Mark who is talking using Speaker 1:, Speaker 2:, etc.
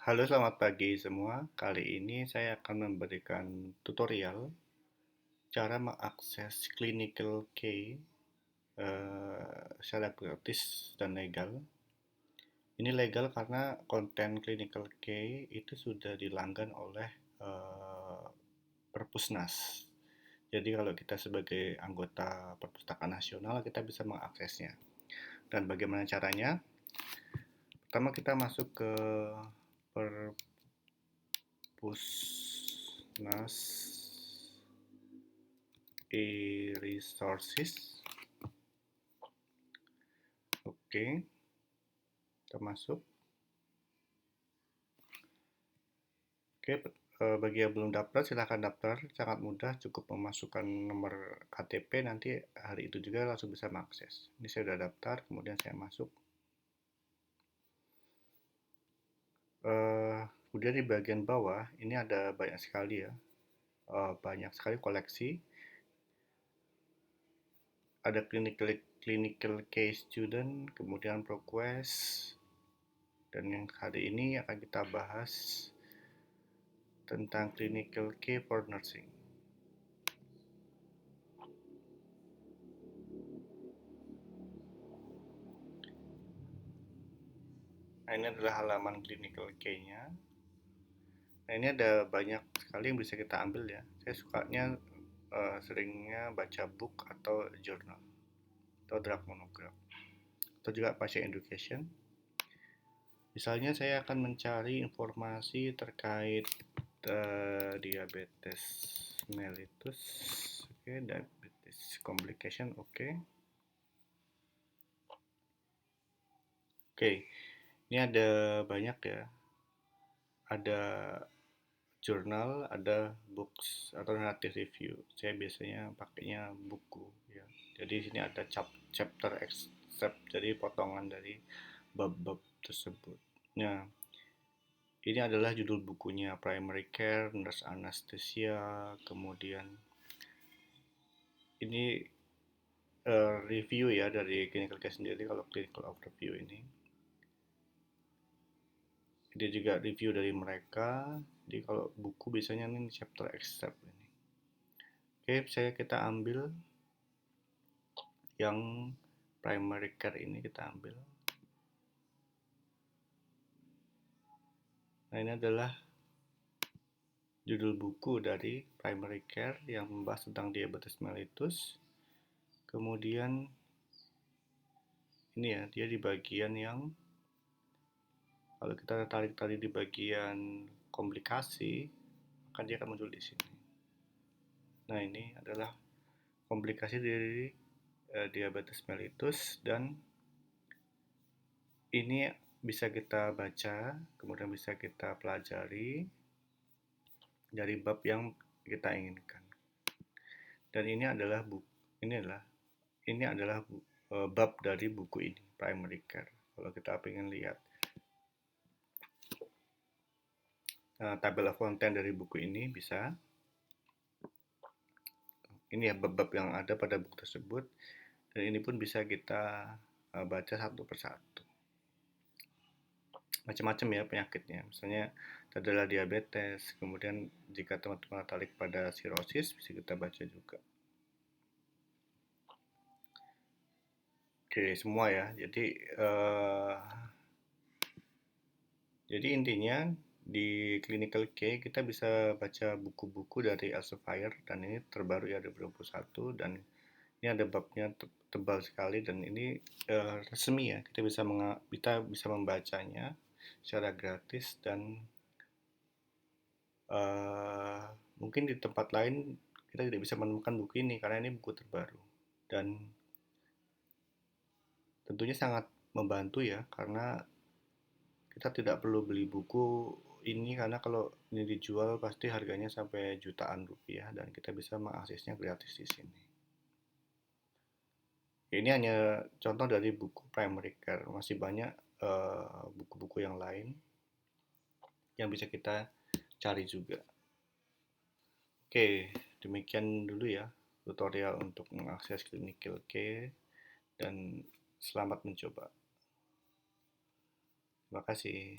Speaker 1: Halo, selamat pagi semua. Kali ini saya akan memberikan tutorial cara mengakses Clinical Key secara gratis dan legal. Ini legal karena konten Clinical Key itu sudah dilanggan oleh eh, Perpusnas. Jadi kalau kita sebagai anggota Perpustakaan Nasional kita bisa mengaksesnya. Dan bagaimana caranya? Pertama kita masuk ke Perpusnas e-resources. Oke, kita masuk. Oke, bagi yang belum daftar silahkan daftar, sangat mudah, cukup memasukkan nomor KTP, nanti hari itu juga langsung bisa mengakses. Ini saya sudah daftar, kemudian saya masuk. Kemudian di bagian bawah ini ada banyak sekali ya, banyak sekali koleksi. Ada clinical case student, kemudian ProQuest, dan yang hari ini akan kita bahas tentang clinical care for nursing. Nah, ini adalah halaman clinical care-nya. Nah, ini ada banyak sekali yang bisa kita ambil ya. Saya sukanya seringnya baca book atau journal atau drug monograph atau juga patient education. Misalnya saya akan mencari informasi terkait diabetes mellitus. Oke, diabetes complication. Oke. Oke, ini ada banyak ya. Ada jurnal, ada books atau narrative review. Saya biasanya pakainya buku ya. Jadi sini ada chapter excerpt, jadi potongan dari bab-bab tersebut. Nah, ini adalah judul bukunya Primary Care, Nurse Anesthesia, kemudian ini review ya dari clinical case sendiri kalau clinical overview ini. Dia juga review dari mereka. Jadi kalau buku biasanya ini chapter excerpt ini. Oke, kita ambil yang primary care ini kita ambil. Nah, ini adalah judul buku dari primary care yang membahas tentang diabetes mellitus. Kemudian ini ya, dia di bagian yang kalau kita tarik tadi di bagian komplikasi, maka dia akan muncul di sini. Nah, ini adalah komplikasi dari diabetes mellitus dan ini bisa kita baca, kemudian bisa kita pelajari dari bab yang kita inginkan. Dan ini adalah bab dari buku ini, Primary Care. Kalau kita ingin lihat tabel of content dari buku ini bisa. Ini ya bab-bab yang ada pada buku tersebut. Dan ini pun bisa kita baca satu persatu. Macam-macam ya penyakitnya. Misalnya adalah diabetes, kemudian jika teman-teman tertarik pada cirrhosis bisa kita baca juga. Oke, semua ya. Jadi intinya di Clinical Care kita bisa baca buku-buku dari Elsevier dan ini terbaru ya 2021 dan ini ada babnya tebal sekali dan ini resmi ya. Kita bisa membacanya secara gratis dan uh, mungkin di tempat lain kita tidak bisa menemukan buku ini karena ini buku terbaru dan tentunya sangat membantu ya karena kita tidak perlu beli buku ini karena kalau ini dijual pasti harganya sampai jutaan rupiah dan kita bisa mengaksesnya gratis di sini. Ini hanya contoh dari buku Primary Care, masih banyak buku-buku yang lain yang bisa kita cari juga. Oke, demikian dulu ya tutorial untuk mengakses Clinical Care dan selamat mencoba. Terima kasih.